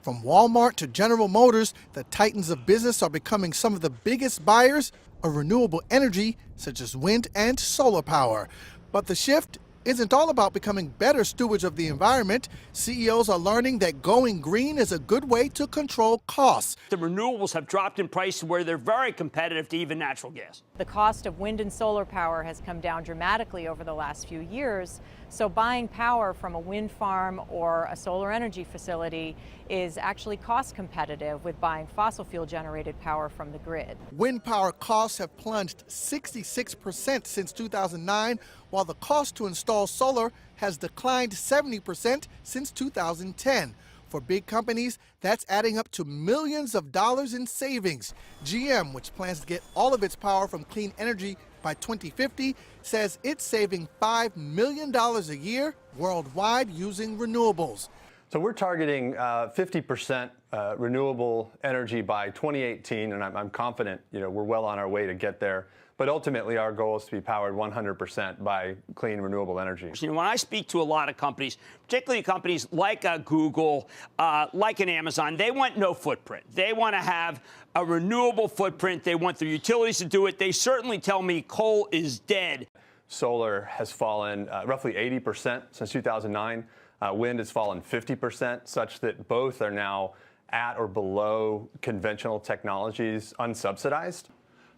From Walmart to General Motors, the titans of business are becoming some of the biggest buyers of renewable energy, such as wind and solar power. But the shift isn't all about becoming better stewards of the environment. CEOs are learning that going green is a good way to control costs. The renewables have dropped in price to where they're very competitive to even natural gas. The cost of wind and solar power has come down dramatically over the last few years, so buying power from a wind farm or a solar energy facility is actually cost competitive with buying fossil fuel generated power from the grid. Wind power costs have plunged 66% since 2009, while the cost to install solar has declined 70% since 2010. For big companies, that's adding up to millions of dollars in savings. GM, which plans to get all of its power from clean energy by 2050, says it's saving $5 million a year worldwide using renewables. So we're targeting 50% renewable energy by 2018, and I'm confident, we're well on our way to get there. But ultimately, our goal is to be powered 100% by clean, renewable energy. When I speak to a lot of companies, particularly companies like Google, like an Amazon, they want no footprint. They want to have a renewable footprint. They want their utilities to do it. They certainly tell me coal is dead. Solar has fallen roughly 80% since 2009. Wind has fallen 50%, such that both are now at or below conventional technologies unsubsidized.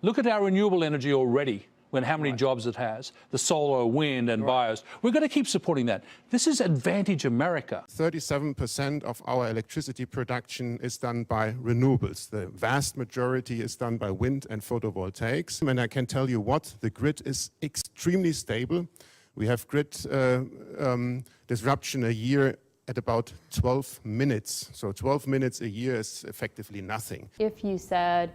Look at our renewable energy already, how many jobs it has, the solar, wind, and bios. We're going to keep supporting that. This is Advantage America. 37% of our electricity production is done by renewables. The vast majority is done by wind and photovoltaics. And I can tell you what, the grid is extremely stable. We have grid disruption a year at about 12 minutes. So 12 minutes a year is effectively nothing. If you said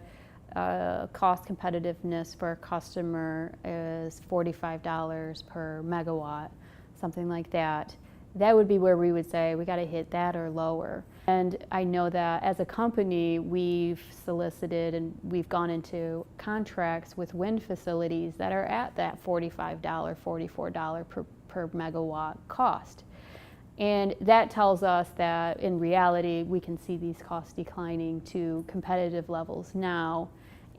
cost competitiveness for a customer is $45 per megawatt, something like that, that would be where we would say we got to hit that or lower. And I know that as a company, we've solicited and we've gone into contracts with wind facilities that are at that $45, $44 per megawatt cost. And that tells us that in reality, we can see these costs declining to competitive levels now.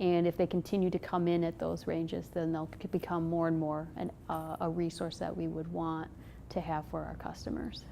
And if they continue to come in at those ranges, then they'll become more and more a resource that we would want to have for our customers.